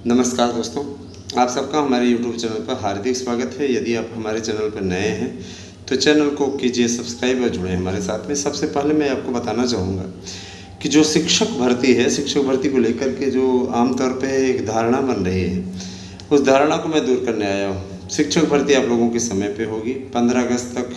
नमस्कार दोस्तों, आप सबका हमारे YouTube चैनल पर हार्दिक स्वागत है। यदि आप हमारे चैनल पर नए हैं तो चैनल को कीजिए सब्सक्राइब और जुड़े हमारे साथ में। सबसे पहले मैं आपको बताना चाहूँगा कि जो शिक्षक भर्ती है, शिक्षक भर्ती को लेकर के जो आमतौर पे एक धारणा बन रही है, उस धारणा को मैं दूर करने आया हूँ। शिक्षक भर्ती आप लोगों के समय पे होगी। 15 अगस्त तक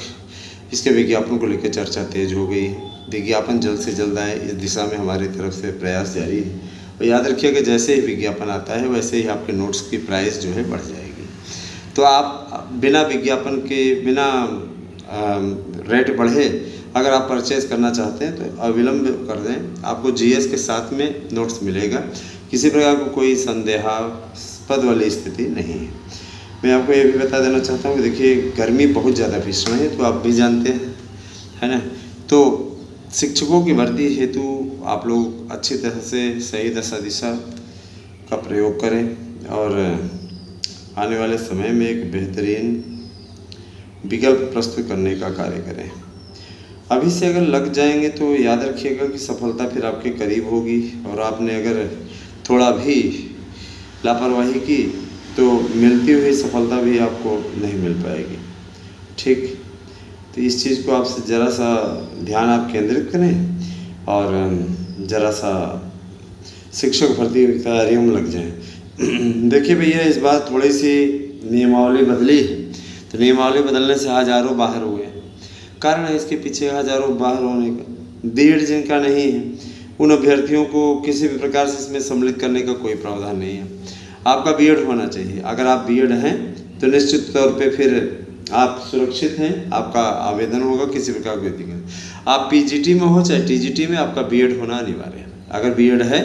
इसके विज्ञापन को लेकर चर्चा तेज हो गई है। विज्ञापन जल्द से जल्द आए, इस दिशा में हमारी तरफ से प्रयास जारी है। और याद रखिएगा, जैसे ही विज्ञापन आता है वैसे ही आपके नोट्स की प्राइस जो है बढ़ जाएगी। तो आप बिना विज्ञापन के, बिना रेट बढ़े अगर आप परचेज़ करना चाहते हैं तो अविलंब कर दें। आपको जीएस के साथ में नोट्स मिलेगा। किसी प्रकार को कोई संदेहास्पद वाली स्थिति नहीं है। मैं आपको ये भी बता देना चाहता हूँ कि देखिए, गर्मी बहुत ज़्यादा भीषण है, तो आप भी जानते हैं, है ना। तो शिक्षकों की भर्ती हेतु आप लोग अच्छी तरह से सही दशा दिशा का प्रयोग करें और आने वाले समय में एक बेहतरीन विकल्प प्रस्तुत करने का कार्य करें। अभी से अगर लग जाएंगे तो याद रखिएगा कि सफलता फिर आपके करीब होगी। और आपने अगर थोड़ा भी लापरवाही की तो मिलती हुई सफलता भी आपको नहीं मिल पाएगी। ठीक, तो इस चीज़ को आपसे ज़रा सा ध्यान आप केंद्रित करें और ज़रा सा शिक्षक भर्ती की तैयारियों में लग जाएं। देखिए भैया, इस बार थोड़ी सी नियमावली बदली है। तो नियमावली बदलने से हज़ारों बाहर हुए। कारण है इसके पीछे हज़ारों बाहर होने का। बीएड जिनका नहीं है उन अभ्यर्थियों को किसी भी प्रकार से इसमें सम्मिलित करने का कोई प्रावधान नहीं है। आपका बीएड होना चाहिए। अगर आप बीएड हैं तो निश्चित तौर पे फिर आप सुरक्षित हैं, आपका आवेदन होगा, किसी प्रकार की दिक्कत नहीं। आप पीजीटी में हो चाहे टीजीटी में, आपका बीएड होना अनिवार्य है। अगर बीएड है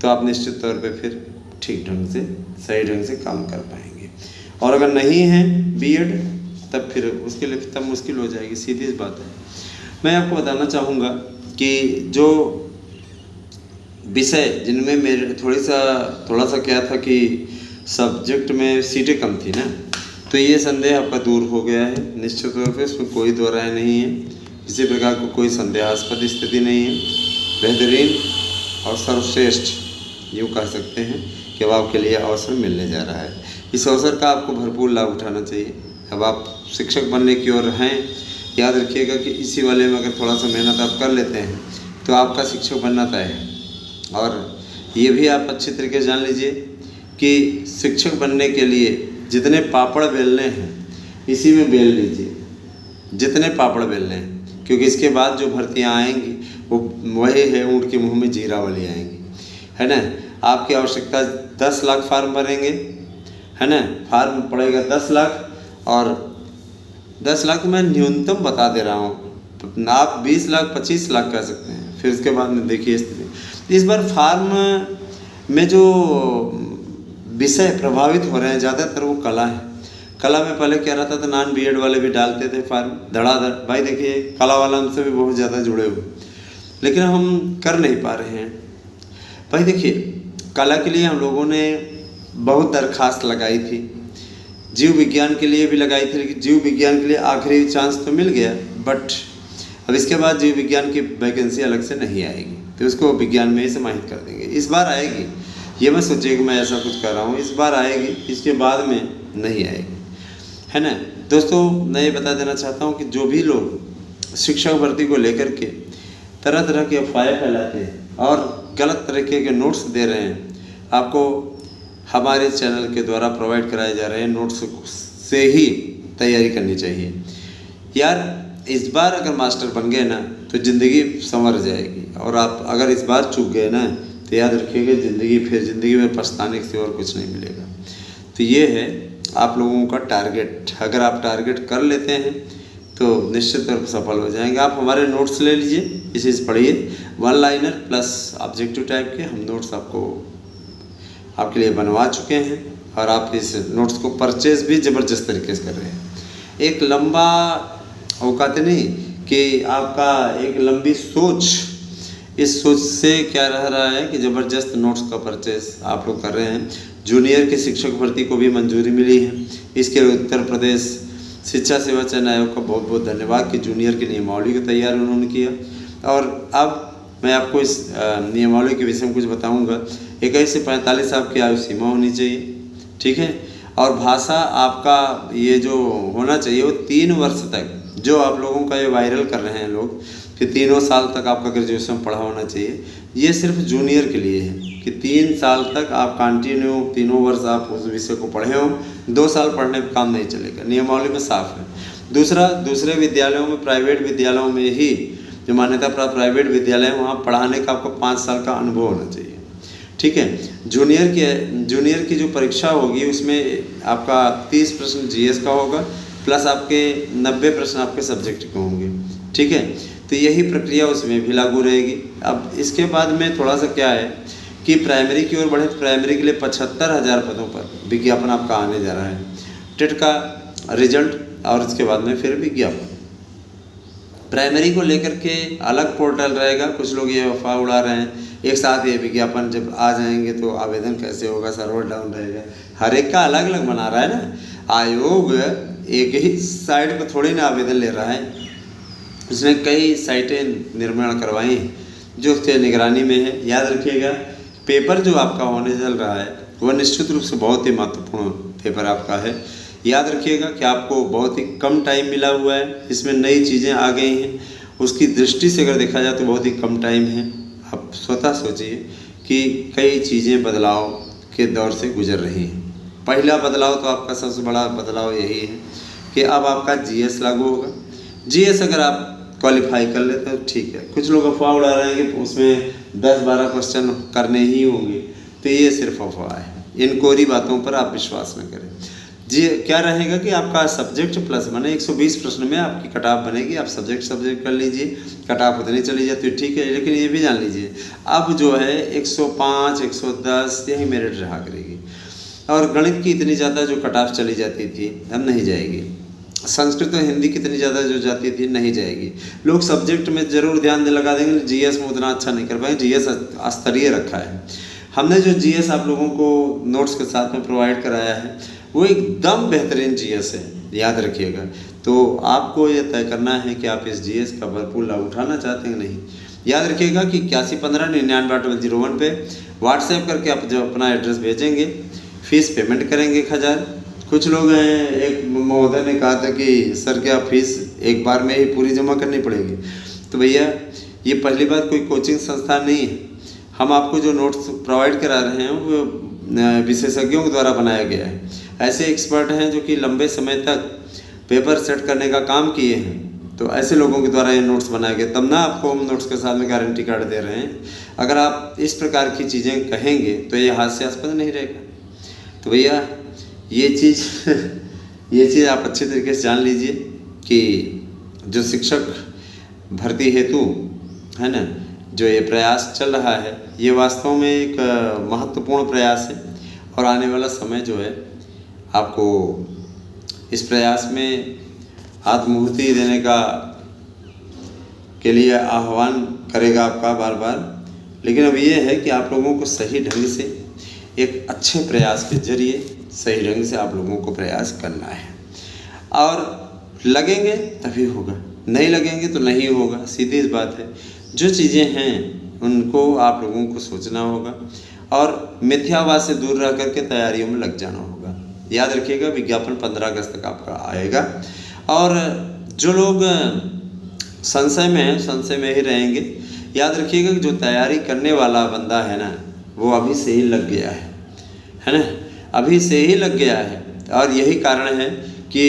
तो आप निश्चित तौर पे फिर ठीक ढंग से, सही ढंग से काम कर पाएंगे। और अगर नहीं है बीएड, तब फिर उसके लिए तब मुश्किल हो जाएगी। सीधी सी बात है। मैं आपको बताना चाहूँगा कि जो विषय जिनमें मेरे थोड़ा सा क्या था कि सब्जेक्ट में सीटें कम थी ना, तो ये संदेह आपका दूर हो गया है। निश्चित तौर पे इसमें कोई दो राय नहीं है, किसी प्रकार को कोई संदेहास्पद स्थिति नहीं है। बेहतरीन और सर्वश्रेष्ठ यूँ कह सकते हैं कि अब आपके लिए अवसर मिलने जा रहा है। इस अवसर का आपको भरपूर लाभ उठाना चाहिए। अब आप शिक्षक बनने की ओर हैं। याद रखिएगा कि इसी वाले में अगर थोड़ा सा मेहनत आप कर लेते हैं तो आपका शिक्षक बनना तय है। और ये भी आप अच्छी तरीके से जान लीजिए कि शिक्षक बनने के लिए जितने पापड़ बेलने हैं इसी में बेल लीजिए, जितने पापड़ बेलने हैं, क्योंकि इसके बाद जो भर्तियां आएंगी वो वही है, ऊँट के मुंह में जीरा वाली आएंगी, है ना। आपकी आवश्यकता 10 लाख फार्म भरेंगे, है ना। फार्म पड़ेगा 10 लाख, और 10 लाख मैं न्यूनतम बता दे रहा हूँ। आप 20 लाख 25 लाख कह सकते हैं। फिर उसके बाद में देखिए स्थिति। इस बार फार्म में जो विषय प्रभावित हो रहे हैं ज़्यादातर वो कला है। कला में पहले क्या रहता था, नॉन बीएड वाले भी डालते थे फार्म धड़ाधड़। भाई देखिए, कला वाला हमसे भी बहुत ज़्यादा जुड़े हुए, लेकिन हम कर नहीं पा रहे हैं। भाई देखिए, कला के लिए हम लोगों ने बहुत दरखास्त लगाई थी, जीव विज्ञान के लिए भी लगाई थी, लेकिन जीव विज्ञान के लिए आखिरी चांस तो मिल गया। बट अब इसके बाद जीव विज्ञान की वैकेंसी अलग से नहीं आएगी, तो उसको विज्ञान में ही समाहित कर देंगे। इस बार आएगी, ये मत सोचिए कि मैं ऐसा कुछ कर रहा हूँ। इस बार आएगी, इसके बाद में नहीं आएगी, है ना। दोस्तों, मैं ये बता देना चाहता हूँ कि जो भी लोग शिक्षक भर्ती को लेकर के तरह तरह की अफवाहें फैलाते हैं और गलत तरीके के नोट्स दे रहे हैं, आपको हमारे चैनल के द्वारा प्रोवाइड कराए जा रहे हैं नोट्स से ही तैयारी करनी चाहिए। यार, इस बार अगर मास्टर बन गए ना तो ज़िंदगी संवर जाएगी। और आप अगर इस बार चूक गए ना तो याद रखिएगा, ज़िंदगी में पछताने से और कुछ नहीं मिलेगा। तो ये है आप लोगों का टारगेट। अगर आप टारगेट कर लेते हैं तो निश्चित तौर पर सफल हो जाएंगे। आप हमारे नोट्स ले लीजिए, इसे पढ़िए। 1 लाइनर प्लस ऑब्जेक्टिव टाइप के हम नोट्स आपके लिए बनवा चुके हैं, और आप इस नोट्स को परचेज़ भी ज़बरदस्त तरीके से कर रहे हैं। एक लंबा औकात नहीं कि आपका एक लंबी सोच, इस सोच से क्या रह रहा है कि ज़बरदस्त नोट्स का परचेस आप लोग कर रहे हैं। जूनियर के शिक्षक भर्ती को भी मंजूरी मिली है। इसके लिए उत्तर प्रदेश शिक्षा सेवा चयन आयोग का बहुत बहुत धन्यवाद कि जूनियर की नियमावली को तैयार उन्होंने किया। और अब मैं आपको इस नियमावली के विषय में कुछ बताऊंगा। 21 से 45 साल की आयु सीमा होनी चाहिए, ठीक है। और भाषा आपका ये जो होना चाहिए वो 3 वर्ष तक, जो आप लोगों का ये वायरल कर रहे हैं लोग कि 3 साल तक आपका ग्रेजुएशन पढ़ा होना चाहिए, ये सिर्फ जूनियर के लिए है कि 3 साल तक आप कंटिन्यू 3 वर्ष आप उस विषय को पढ़े हो। 2 साल पढ़ने पर काम नहीं चलेगा, नियमावली में साफ है। दूसरा, दूसरे विद्यालयों में, प्राइवेट विद्यालयों में ही जो मान्यता प्राप्त प्राइवेट विद्यालय है वहाँ पढ़ाने का आपको 5 साल का अनुभव होना चाहिए, ठीक है। जूनियर की जो परीक्षा होगी उसमें आपका 30 प्रश्न जीएस का होगा, प्लस आपके 90 प्रश्न आपके सब्जेक्ट के होंगे, ठीक है। तो यही प्रक्रिया उसमें भी लागू रहेगी। अब इसके बाद में थोड़ा सा क्या है कि प्राइमरी की ओर बढ़े, प्राइमरी के लिए 75,000 पदों पर विज्ञापन आपका आने जा रहा है। टेट का रिजल्ट और इसके बाद में फिर विज्ञापन। प्राइमरी को लेकर के अलग पोर्टल रहेगा। कुछ लोग ये अफवाह उड़ा रहे हैं एक साथ ये विज्ञापन जब आ जाएंगे तो आवेदन कैसे होगा, सर्वर डाउन रहेगा। हर एक का अलग अलग बना रहा है ना आयोग, एक ही साइट पर थोड़ी ना आवेदन ले रहा है, उसने कई साइटें निर्माण करवाई जो उसके निगरानी में है। याद रखिएगा, पेपर जो आपका होने चल रहा है वह निश्चित रूप से बहुत ही महत्वपूर्ण पेपर आपका है। याद रखिएगा कि आपको बहुत ही कम टाइम मिला हुआ है, इसमें नई चीज़ें आ गई हैं, उसकी दृष्टि से अगर देखा जाए तो बहुत ही कम टाइम है। आप स्वतः सोचिए कि कई चीज़ें बदलाव के दौर से गुजर रही हैं। पहला बदलाव तो आपका सबसे बड़ा बदलाव यही है कि अब आपका जीएस लागू होगा। जीएस अगर आप क्वालिफाई कर लेते हैं तो ठीक है। कुछ लोग अफवाह उड़ा रहे हैं कि उसमें 10-12 क्वेश्चन करने ही होंगे, तो ये सिर्फ अफवाह है। इन कोरी बातों पर आप विश्वास न करें। जी क्या रहेगा कि आपका सब्जेक्ट प्लस माने 120 प्रश्न में आपकी कट ऑफ बनेगी। आप सब्जेक्ट कर लीजिए, कट ऑफ उतनी चली जाती है, ठीक है। लेकिन ये भी जान लीजिए अब जो है 105, 110 यही मेरिट रहा करेगी। और गणित की इतनी ज़्यादा जो कट ऑफ चली जाती थी अब नहीं जाएगी। संस्कृत और हिंदी कितनी ज़्यादा जो जाती थी नहीं जाएगी। लोग सब्जेक्ट में ज़रूर ध्यान लगा देंगे, जीएस में उतना अच्छा नहीं कर पाएंगे। जीएस स्तरीय रखा है हमने। जो जीएस आप लोगों को नोट्स के साथ में प्रोवाइड कराया है वो एकदम बेहतरीन जीएस है, याद रखिएगा। तो आपको ये तय करना है कि आप इस जीएस का भरपूर लाभ उठाना चाहते हैं नहीं। याद रखिएगा कि 8115998801 पे व्हाट्सएप करके आप जब अपना एड्रेस भेजेंगे, फीस पेमेंट करेंगे 1000। कुछ लोग हैं, एक महोदय ने कहा था कि सर क्या फीस एक बार में ही पूरी जमा करनी पड़ेगी। तो भैया ये पहली बात कोई कोचिंग संस्थान नहीं है। हम आपको जो नोट्स प्रोवाइड करा रहे हैं वो विशेषज्ञों के द्वारा बनाया गया है। ऐसे एक्सपर्ट हैं जो कि लंबे समय तक पेपर सेट करने का काम किए हैं, तो ऐसे लोगों के द्वारा ये नोट्स बनाए गए, तब ना आपको हम नोट्स के साथ में गारंटी कार्ड दे रहे हैं। अगर आप इस प्रकार की चीज़ें कहेंगे तो ये हास्यास्पद नहीं रहेगा। तो भैया ये चीज़ आप अच्छे तरीके से जान लीजिए कि जो शिक्षक भर्ती हेतु है ना जो ये प्रयास चल रहा है ये वास्तव में एक महत्वपूर्ण प्रयास है। और आने वाला समय जो है आपको इस प्रयास में आत्माहुति देने का के लिए आह्वान करेगा आपका बार बार। लेकिन अब ये है कि आप लोगों को सही ढंग से एक अच्छे प्रयास के जरिए सही ढंग से आप लोगों को प्रयास करना है। और लगेंगे तभी होगा, नहीं लगेंगे तो नहीं होगा। सीधी इस बात है। जो चीज़ें हैं उनको आप लोगों को सोचना होगा और मिथ्यावाद से दूर रह करके तैयारियों में लग जाना होगा। याद रखिएगा विज्ञापन 15 अगस्त तक आपका आएगा। और जो लोग संशय में हैं संशय में ही रहेंगे। याद रखिएगा कि जो तैयारी करने वाला बंदा है ना वो अभी से ही लग गया है ना, अभी से ही लग गया है। और यही कारण है कि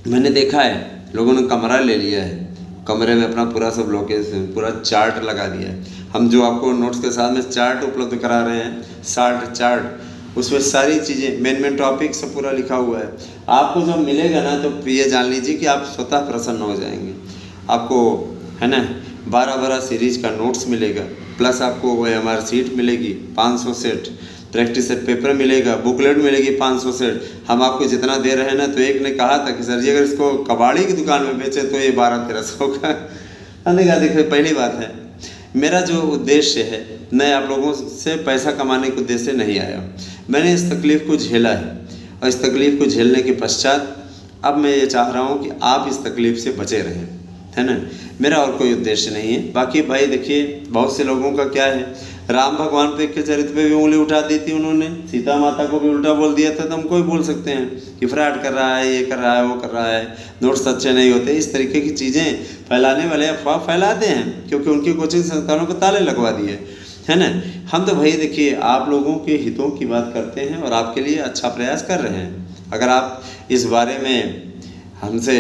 मैंने देखा है लोगों ने कमरा ले लिया है, कमरे में अपना पूरा सब लोकेशन पूरा चार्ट लगा दिया है। हम जो आपको नोट्स के साथ में चार्ट उपलब्ध करा रहे हैं, चार्ट उसमें सारी चीज़ें मेन टॉपिक सब पूरा लिखा हुआ है। आपको जब मिलेगा ना तो ये जान लीजिए कि आप स्वतः प्रसन्न हो जाएंगे। आपको है ना 12 सीरीज का नोट्स मिलेगा, प्लस आपको OMR सीट मिलेगी 500 सेट, प्रैक्टिस सेट पेपर मिलेगा, बुकलेट मिलेगी 500 सेट। हम आपको जितना दे रहे हैं ना, तो एक ने कहा था कि सर जी अगर इसको कबाड़ी की दुकान में बेचे तो ये 1200-1300 का। हमने कहा देखिए पहली बात है मेरा जो उद्देश्य है मैं आप लोगों से पैसा कमाने के उद्देश्य से नहीं आया। मैंने इस तकलीफ़ को झेला है और इस तकलीफ़ को झेलने के पश्चात अब मैं ये चाह रहा हूँ कि आप इस तकलीफ़ से बचे रहें, है ना। मेरा और कोई उद्देश्य नहीं है। बाकी भाई देखिए बहुत से लोगों का क्या है राम भगवान पे के चरित्र पे भी उंगली उठा दी थी उन्होंने, सीता माता को भी उल्टा बोल दिया था, तो हम कोई बोल सकते हैं कि फ्रॉड कर रहा है, ये कर रहा है, वो कर रहा है, नोट्स अच्छे नहीं होते। इस तरीके की चीज़ें फैलाने वाले अफवाह फैलाते हैं, क्योंकि उनकी कोचिंग संस्थानों को ताले लगवा दिए, है ना। हम तो भाई देखिए आप लोगों के हितों की बात करते हैं और आपके लिए अच्छा प्रयास कर रहे हैं। अगर आप इस बारे में हमसे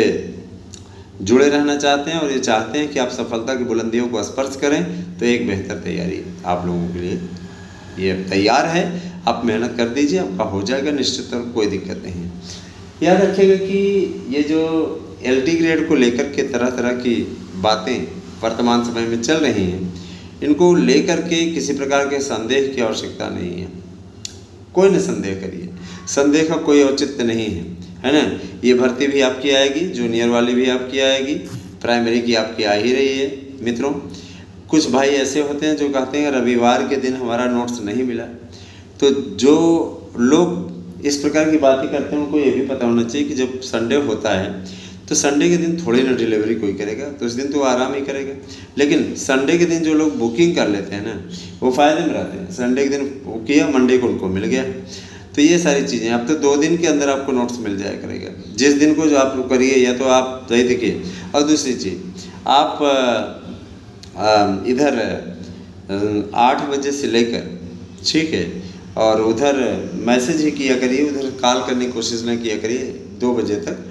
जुड़े रहना चाहते हैं और ये चाहते हैं कि आप सफलता की बुलंदियों को स्पर्श करें, तो एक बेहतर तैयारी आप लोगों के लिए ये तैयार है। आप मेहनत कर दीजिए, आपका हो जाएगा निश्चित तौर, कोई दिक्कत नहीं है। याद रखिएगा कि ये जो LT ग्रेड को लेकर के तरह तरह की बातें वर्तमान समय में चल रही हैं, इनको लेकर के किसी प्रकार के संदेह की आवश्यकता नहीं है। कोई न संदेह करिए, संदेह का कोई औचित्य नहीं है ना। ये भर्ती भी आपकी आएगी, जूनियर वाली भी आपकी आएगी, प्राइमरी की आपकी आ ही रही है। मित्रों, कुछ भाई ऐसे होते हैं जो कहते हैं रविवार के दिन हमारा नोट्स नहीं मिला। तो जो लोग इस प्रकार की बातें करते हैं उनको ये भी पता होना चाहिए कि जब संडे होता है तो संडे के दिन थोड़ी ना डिलीवरी कोई करेगा, तो उस दिन तो आराम ही करेगा। लेकिन संडे के दिन जो लोग बुकिंग कर लेते हैं ना, वो फ़ायदे में रहते हैं। संडे के दिन बुक किया, मंडे को उनको मिल गया। तो ये सारी चीज़ें अब तो 2 दिन के अंदर आपको नोट्स मिल जाया करेगा। जिस दिन को जो आप करिए, या तो आप सही देखिए। और दूसरी चीज़, आप इधर 8 बजे से लेकर, ठीक है, और उधर मैसेज ही किया करिए, उधर कॉल करने की कोशिश ना किया करिए 2 बजे तक।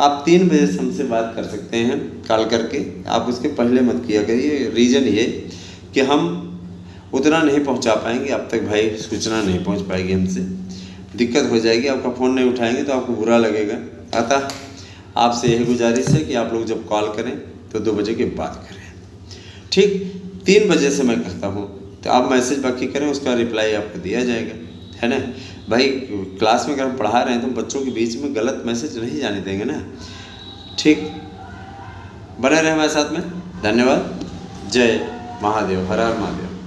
आप 3 बजे से हमसे बात कर सकते हैं कॉल करके, आप उसके पहले मत किया करिए। रीज़न ये कि हम उतना नहीं पहुंचा पाएंगे, अब तक भाई सूचना नहीं पहुंच पाएगी हमसे, दिक्कत हो जाएगी। आपका फ़ोन नहीं उठाएंगे तो आपको बुरा लगेगा। अतः आपसे यही गुजारिश है कि आप लोग जब कॉल करें तो 2 बजे के बाद करें, ठीक। 3 बजे से मैं कहता हूँ तो आप मैसेज बाकी करें, उसका रिप्लाई आपको दिया जाएगा, है ना भाई। क्लास में अगर हम पढ़ा रहे हैं तो बच्चों के बीच में गलत मैसेज नहीं जाने देंगे ना, ठीक। बने रहे हमारे साथ में। धन्यवाद। जय महादेव, हर हर महादेव।